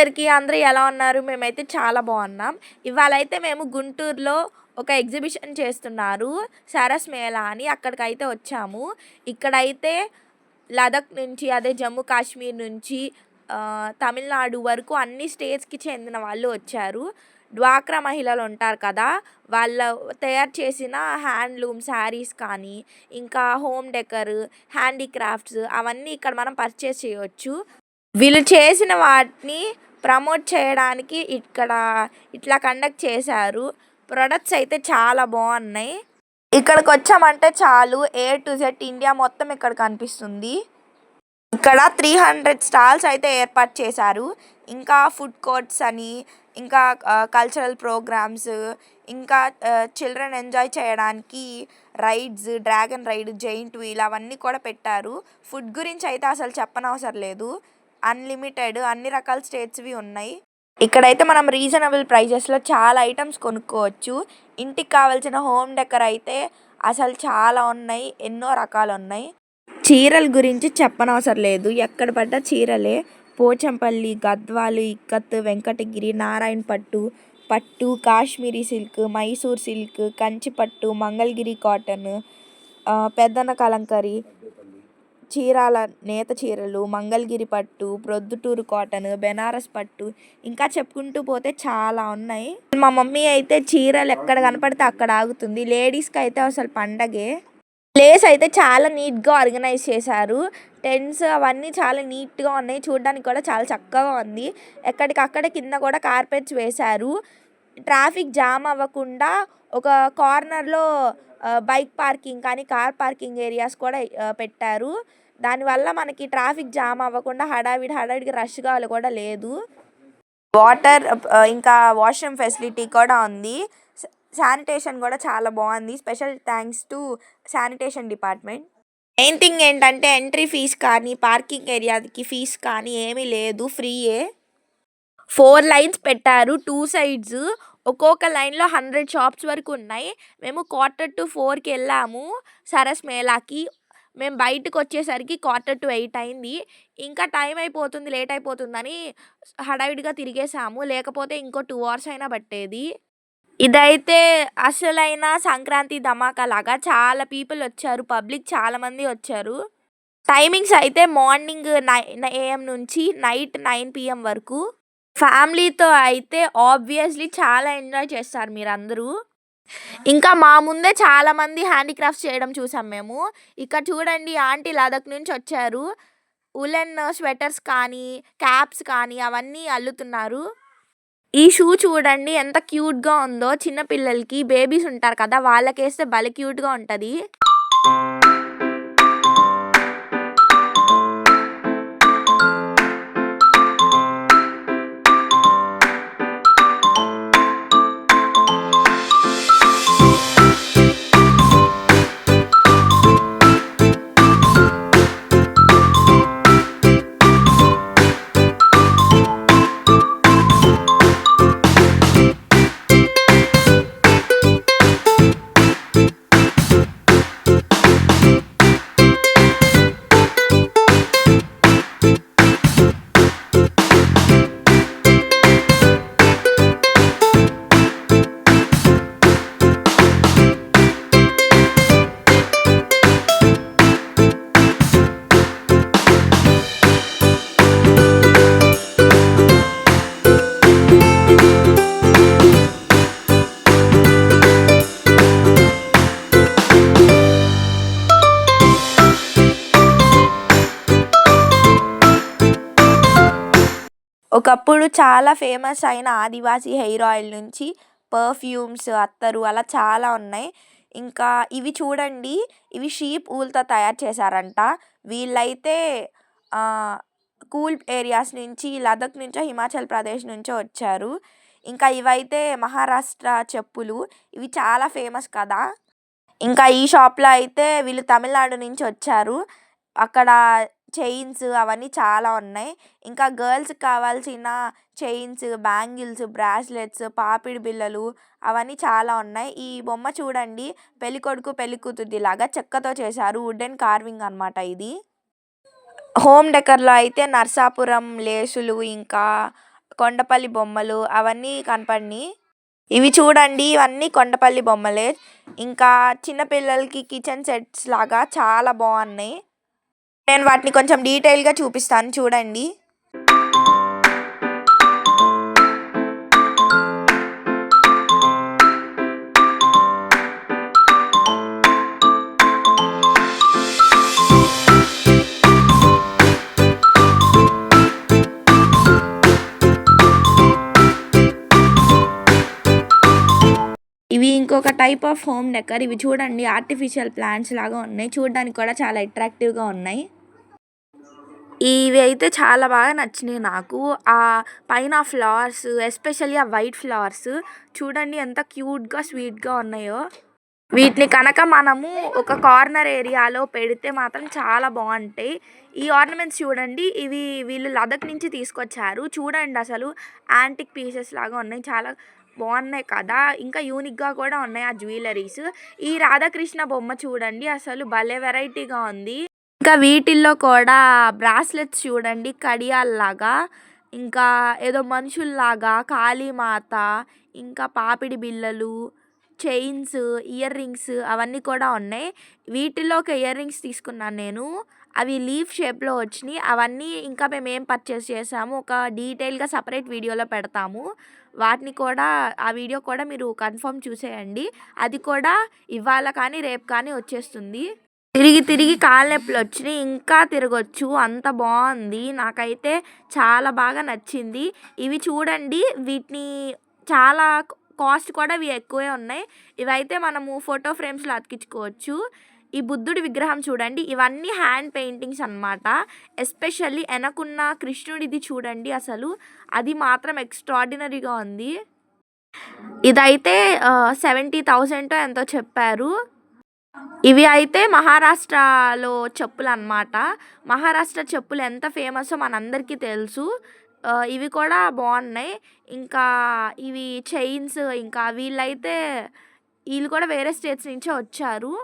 ఇయర్‌కి అందరూ ఎలా ఉన్నారు? మేమైతే చాలా బాగున్నాం. ఇవాళైతే మేము గుంటూరులో ఒక ఎగ్జిబిషన్ చేస్తున్నారు. సరస్ మేళా అని అక్కడికైతే వచ్చాము. ఇక్కడైతే లదాఖ్ నుంచి అదే జమ్మూ కాశ్మీర్ నుంచి తమిళనాడు వరకు అన్ని స్టేట్స్‌కి చెందిన వాళ్ళు వచ్చారు. డ్వాక్రా మహిళలు ఉంటారు కదా! వాళ్ళ తయారు చేసిన హ్యాండ్లూమ్ శారీస్ కానీ, ఇంకా హోమ్ డెకర్, హ్యాండీక్రాఫ్ట్స్ అవన్నీ ఇక్కడ మనం పర్చేస్ చేయొచ్చు. వీళ్ళు చేసిన వాటిని ప్రమోట్ చేయడానికి ఇక్కడ ఇట్లా కండక్ట్ చేశారు. ప్రొడక్ట్స్ అయితే చాలా బాగున్నాయి. ఇక్కడికి వచ్చామంటే చాలు ఏ టు జెడ్ ఇండియా మొత్తం ఇక్కడ కనిపిస్తుంది. ఇక్కడ 300 స్టాల్స్ అయితే ఏర్పాటు చేశారు. ఇంకా ఫుడ్ కోర్ట్స్ అని, ఇంకా కల్చరల్ ప్రోగ్రామ్స్, ఇంకా చిల్డ్రన్ ఎంజాయ్ చేయడానికి rides, dragon ride, giant wheel అవన్నీ కూడా పెట్టారు. ఫుడ్ గురించి అయితే అసలు చెప్పనవసరం లేదు. అన్లిమిటెడ్ అన్ని రకాల స్టేట్స్వి ఉన్నాయి. ఇక్కడైతే మనం రీజనబుల్ ప్రైజెస్లో చాలా ఐటమ్స్ కొనుక్కోవచ్చు. ఇంటికి కావాల్సిన హోమ్ డెకర్ అయితే అసలు చాలా ఉన్నాయి, ఎన్నో రకాలు ఉన్నాయి. చీరల గురించి చెప్పనవసరం లేదు, ఎక్కడ పడ్డా చీరలే. పోచంపల్లి, గద్వాలు, ఇక్కత్, వెంకటగిరి, నారాయణ పట్టు, కాశ్మీరీ సిల్క్, మైసూర్ సిల్క్, కంచి పట్టు, మంగళగిరి కాటన్, పెద్దన కలంకరీ, చీరాల నేత చీరలు, మంగళగిరి పట్టు, ప్రొద్దుటూరు కాటన్, బెనారస్ పట్టు, ఇంకా చెప్పుకుంటూ పోతే చాలా ఉన్నాయి. మా మమ్మీ అయితే చీరలు ఎక్కడ కనపడితే అక్కడ ఆగుతుంది. లేడీస్కి అయితే అసలు పండగే. ప్లేస్ అయితే చాలా నీట్గా ఆర్గనైజ్ చేశారు. టెంట్స్ అవన్నీ చాలా నీట్గా ఉన్నాయి. చూడడానికి కూడా చాలా చక్కగా ఉంది. ఎక్కడికక్కడ కింద కూడా కార్పెట్స్ వేశారు. ట్రాఫిక్ జామ్ అవ్వకుండా ఒక కార్నర్లో బైక్ పార్కింగ్ కానీ కార్ పార్కింగ్ ఏరియాస్ కూడా పెట్టారు. దానివల్ల మనకి ట్రాఫిక్ జామ్ అవ్వకుండా హడావిడిగా రష్గా కూడా లేదు. వాటర్ ఇంకా వాష్రూమ్ ఫెసిలిటీ కూడా ఉంది. శానిటేషన్ కూడా చాలా బాగుంది. Special thanks to sanitation department. Main thing ఏంటంటే ఎంట్రీ ఫీజ్ కానీ పార్కింగ్ ఏరియాకి ఫీజ్ కానీ ఏమీ లేదు, ఫ్రీయే. 4 లైన్స్ పెట్టారు 2 సైడ్స్. ఒక్కొక్క లైన్లో 100 షాప్స్ వరకు ఉన్నాయి. మేము 3:45కి వెళ్ళాము సరస్ మేళాకి. మేము బయటకు వచ్చేసరికి 7:45 అయింది. ఇంకా టైం అయిపోతుంది, లేట్ అయిపోతుందని హడావిడిగా తిరిగేసాము. లేకపోతే ఇంకో 2 అవర్స్ అయినా పట్టేది. ఇదైతే అసలైన సంక్రాంతి ధమాకా లాగా చాలా పీపుల్ వచ్చారు. పబ్లిక్ చాలామంది వచ్చారు. టైమింగ్స్ అయితే మార్నింగ్ 9 AM నుంచి నైట్ 9 PM వరకు. ఫ్యామిలీతో అయితే ఆబ్వియస్లీ చాలా ఎంజాయ్ చేస్తారు మీరందరూ. ఇంకా మా ముందే చాలామంది హ్యాండీక్రాఫ్ట్స్ చేయడం చూసాం మేము. ఇక్కడ చూడండి, ఆంటీ లదాఖ్ నుంచి వచ్చారు. ఉలెన్ స్వెటర్స్ కానీ, క్యాప్స్ కానీ అవన్నీ అల్లుతున్నారు. ఈ షూ చూడండి ఎంత క్యూట్గా ఉందో. చిన్నపిల్లలకి, బేబీస్ ఉంటారు కదా, వాళ్ళకేస్తే భలే క్యూట్గా ఉంటుంది. ఒకప్పుడు చాలా ఫేమస్ అయిన ఆదివాసీ హెయిర్ ఆయిల్ నుంచి పర్ఫ్యూమ్స్, అత్తరు అలా చాలా ఉన్నాయి. ఇంకా ఇవి చూడండి, ఇవి షీప్ ఊల్తో తయారు చేశారంట. వీళ్ళైతే కూల్ ఏరియాస్ నుంచి, లదాఖ్ నుంచో హిమాచల్ ప్రదేశ్ నుంచో వచ్చారు. ఇంకా ఇవైతే మహారాష్ట్ర చెప్పులు, ఇవి చాలా ఫేమస్ కదా. ఇంకా ఈ షాప్లో అయితే వీళ్ళు తమిళనాడు నుంచి వచ్చారు. అక్కడ చైన్స్ అవన్నీ చాలా ఉన్నాయి. ఇంకా గర్ల్స్కి కావాల్సిన చైన్స్, బ్యాంగిల్స్, బ్రాస్లెట్స్, పాపిడి బిళ్ళలు అవన్నీ చాలా ఉన్నాయి. ఈ బొమ్మ చూడండి, పెళ్ళికొడుకు పెళ్ళికూతురిది లాగా చెక్కతో చేశారు. వుడెన్ కార్వింగ్ అనమాట ఇది. హోమ్ డెకర్లో అయితే నర్సాపురం లేసులు, ఇంకా కొండపల్లి బొమ్మలు అవన్నీ కనపడినాయి. ఇవి చూడండి, ఇవన్నీ కొండపల్లి బొమ్మలే. ఇంకా చిన్నపిల్లలకి కిచెన్ సెట్స్ లాగా చాలా బాగున్నాయి. నేను వాటిని కొంచెం డీటెయిల్గా చూపిస్తాను చూడండి. ఇవి ఇంకొక టైప్ ఆఫ్ హోమ్ డెకర్. ఇవి చూడండి, ఆర్టిఫిషియల్ ప్లాంట్స్ లాగా ఉన్నాయి. చూడడానికి కూడా చాలా అట్రాక్టివ్గా ఉన్నాయి. ఇవి అయితే చాలా బాగా నచ్చినాయి నాకు. ఆ పైన ఫ్లవర్స్, ఎస్పెషల్లీ ఆ వైట్ ఫ్లవర్స్ చూడండి ఎంత క్యూట్గా స్వీట్గా ఉన్నాయో. వీటిని కనుక మనము ఒక కార్నర్ ఏరియాలో పెడితే మాత్రం చాలా బాగుంటాయి. ఈ ఆర్నమెంట్స్ చూడండి, ఇవి వీళ్ళు లదక్ నుంచి తీసుకొచ్చారు. చూడండి అసలు యాంటిక్ పీసెస్ లాగా ఉన్నాయి, చాలా బాగున్నాయి కదా. ఇంకా యూనిక్గా కూడా ఉన్నాయి ఆ జ్యువెలరీస్. ఈ రాధాకృష్ణ బొమ్మ చూడండి, అసలు భలే వెరైటీగా ఉంది. ఇంకా వీటిల్లో కూడా బ్రాస్లెట్స్ చూడండి, కడియాల్లాగా, ఇంకా ఏదో మనుషుల్లాగా, కాళీమాత, ఇంకా పాపిడి బిళ్ళలు, చైన్స్, ఇయర్ రింగ్స్ అవన్నీ కూడా ఉన్నాయి. వీటిల్లో ఒక ఇయర్ రింగ్స్ తీసుకున్నాను నేను. అవి లీఫ్ షేప్లో వచ్చినాయి. అవన్నీ ఇంకా మేము ఏం పర్చేస్ చేసాము ఒక డీటెయిల్గా సపరేట్ వీడియోలో పెడతాము. వాటిని కూడా ఆ వీడియో కూడా మీరు కన్ఫర్మ్ చూసేయండి. అది కూడా ఇవాళ కానీ రేపు కానీ వచ్చేస్తుంది. తిరిగి తిరిగి కాళ్ళ నొప్పులు వచ్చినాయి, ఇంకా తిరగొచ్చు, అంత బాగుంది. నాకైతే చాలా బాగా నచ్చింది. ఇవి చూడండి, వీటిని చాలా కాస్ట్ కూడా ఇవి ఎక్కువే ఉన్నాయి. ఇవైతే మనము ఫోటో ఫ్రేమ్స్లో అతికించుకోవచ్చు. ఈ బుద్ధుడి విగ్రహం చూడండి, ఇవన్నీ హ్యాండ్ పెయింటింగ్స్ అన్నమాట. ఎస్పెషల్లీ వెనకున్న కృష్ణుడిది చూడండి, అసలు అది మాత్రం ఎక్స్ట్రాడినరీగా ఉంది. ఇదైతే 70,000 ఎంతో చెప్పారు. ఇవి అయితే మహారాష్ట్రలో చెప్పులు అన్నమాట. మహారాష్ట్ర చెప్పులు ఎంత ఫేమస్సో మనందరికీ తెలుసు. ఇవి కూడా బాగున్నాయి. ఇంకా ఇవి చైన్స్, ఇంకా వీళ్ళు కూడా వేరే స్టేట్స్ నుంచే వచ్చారు.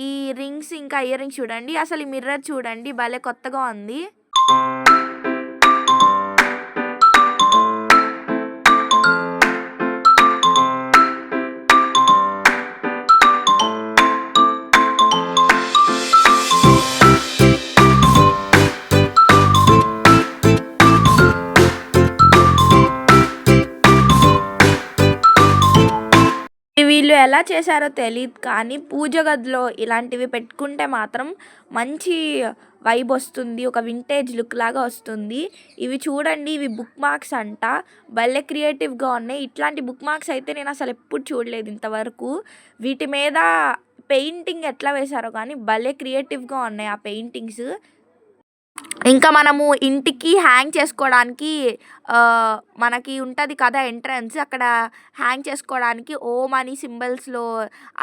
ఈ రింగ్స్, ఇంకా ఇయర్ రింగ్స్ చూడండి, అసలు ఈ మిర్రర్ చూడండి, భలే కొత్తగా ఉంది. వీళ్ళు ఎలా చేశారో తెలీదు కానీ పూజ గదిలో ఇలాంటివి పెట్టుకుంటే మాత్రం మంచి వైబ్ వస్తుంది, ఒక వింటేజ్ లుక్ లాగా వస్తుంది. ఇవి చూడండి, ఇవి బుక్ మార్క్స్ అంట, భలే క్రియేటివ్గా ఉన్నాయి. ఇట్లాంటి బుక్ మార్క్స్ అయితే నేను అసలు ఎప్పుడు చూడలేదు ఇంతవరకు. వీటి మీద పెయింటింగ్ ఎట్లా వేశారో కానీ భలే క్రియేటివ్గా ఉన్నాయి ఆ పెయింటింగ్స్. ఇంకా మనము ఇంటికి హ్యాంగ్ చేసుకోవడానికి మనకి ఉంటుంది కదా ఎంట్రన్స్, అక్కడ హ్యాంగ్ చేసుకోవడానికి ఓం అని సింబల్స్లో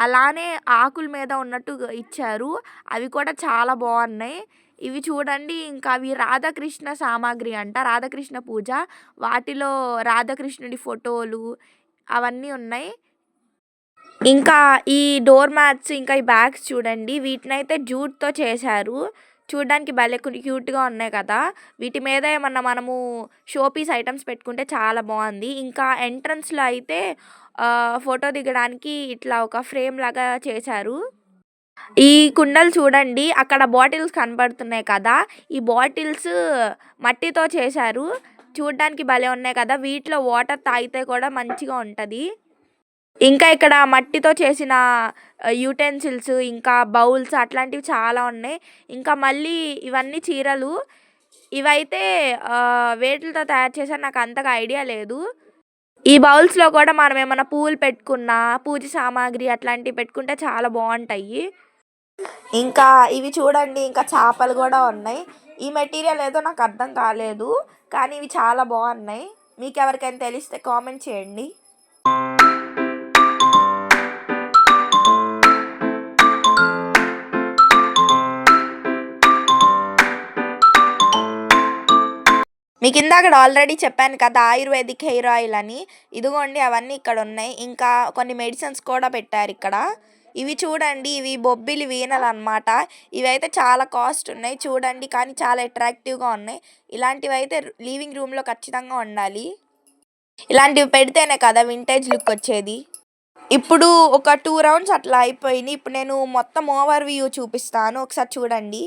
అలానే ఆకుల మీద ఉన్నట్టు ఇచ్చారు. అవి కూడా చాలా బాగున్నాయి. ఇవి చూడండి, ఇంకా అవి రాధాకృష్ణ సామాగ్రి అంట, రాధాకృష్ణ పూజ. వాటిలో రాధాకృష్ణుడి ఫోటోలు అవన్నీ ఉన్నాయి. ఇంకా ఈ డోర్ మ్యాట్స్, ఇంకా ఈ బ్యాగ్స్ చూడండి, వీటినైతే జూట్తో చేశారు. చూడడానికి భలే క్యూట్గా ఉన్నాయి కదా. వీటి మీద ఏమన్నా మనము షోపీస్ ఐటమ్స్ పెట్టుకుంటే చాలా బాగుంది. ఇంకా ఎంట్రన్స్లో అయితే ఫోటో దిగడానికి ఇట్లా ఒక ఫ్రేమ్ లాగా చేశారు. ఈ కుండలు చూడండి, అక్కడ బాటిల్స్ కనబడుతున్నాయి కదా, ఈ బాటిల్స్ మట్టితో చేశారు. చూడడానికి భలే ఉన్నాయి కదా. వీటిలో వాటర్ తాగితే కూడా మంచిగా ఉంటుంది. ఇంకా ఇక్కడ మట్టితో చేసిన యూటెన్సిల్స్, ఇంకా బౌల్స్ అట్లాంటివి చాలా ఉన్నాయి. ఇంకా మళ్ళీ ఇవన్నీ చీరలు. ఇవైతే వేటితో తయారు చేశారో నాకు అంతగా ఐడియా లేదు. ఈ బౌల్స్లో కూడా మనం ఏమైనా పూలు పెట్టుకున్నా, పూజ సామాగ్రి అట్లాంటివి పెట్టుకుంటే చాలా బాగుంటాయి. ఇంకా ఇవి చూడండి, ఇంకా చేపలు కూడా ఉన్నాయి. ఈ మెటీరియల్ ఏదో నాకు అర్థం కాలేదు, కానీ ఇవి చాలా బాగున్నాయి. మీకు ఎవరికైనా తెలిస్తే కామెంట్ చేయండి. మీకు ఇందాక ఆల్రెడీ చెప్పాను కదా ఆయుర్వేదిక్ హెయిర్ ఆయిల్ అని, ఇదిగోండి అవన్నీ ఇక్కడ ఉన్నాయి. ఇంకా కొన్ని మెడిసిన్స్ కూడా పెట్టారు ఇక్కడ. ఇవి చూడండి, ఇవి బొబ్బిలి వీణలు అన్నమాట. ఇవైతే చాలా కాస్ట్ ఉన్నాయి చూడండి, కానీ చాలా అట్రాక్టివ్గా ఉన్నాయి. ఇలాంటివి అయితే లివింగ్ రూమ్లో ఖచ్చితంగా ఉండాలి. ఇలాంటివి పెడితేనే కదా వింటేజ్ లుక్ వచ్చేది. ఇప్పుడు ఒక 2 రౌండ్స్ అట్లా అయిపోయినాయి. ఇప్పుడు నేను మొత్తం ఓవర్ వ్యూ చూపిస్తాను. ఒకసారి చూడండి.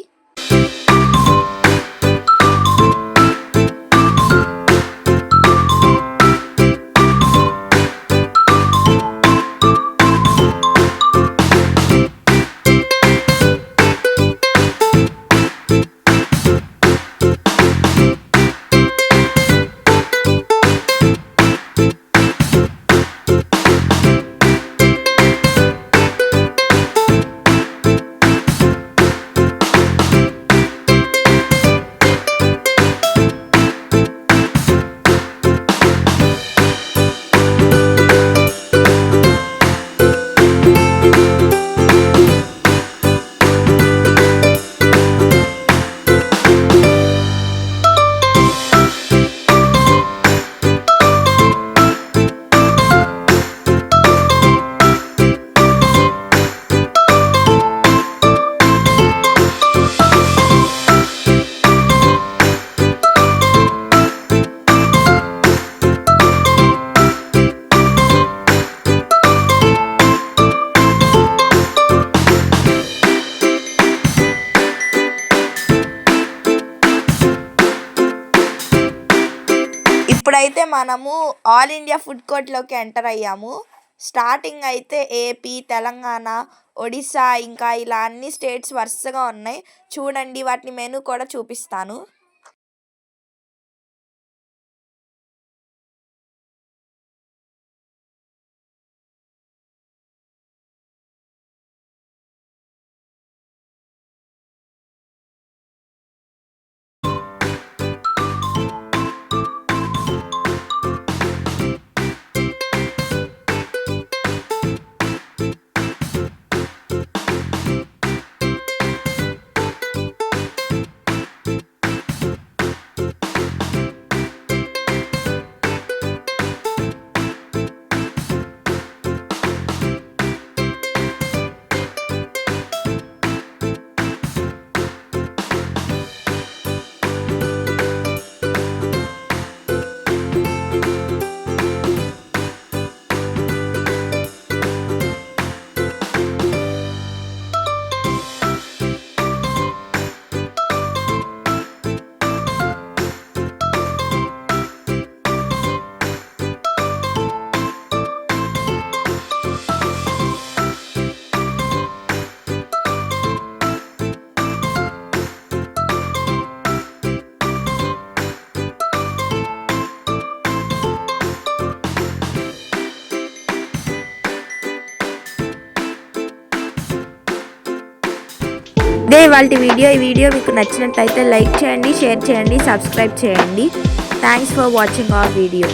ఇప్పుడైతే మనము ఆల్ ఇండియా ఫుడ్ కోర్ట్‌లోకి ఎంటర్ అయ్యాము. స్టార్టింగ్ అయితే ఏపీ, తెలంగాణ, ఒడిస్సా ఇంకా ఇలా అన్ని స్టేట్స్ వరుసగా ఉన్నాయి. చూడండి వాటి మెనూ కూడా చూపిస్తాను. ఇదే ఇవాల్టి వీడియో. ఈ వీడియో మీకు నచ్చినట్లయితే లైక్ చేయండి, షేర్ చేయండి, సబ్స్క్రైబ్ చేయండి. Thanks for watching our video.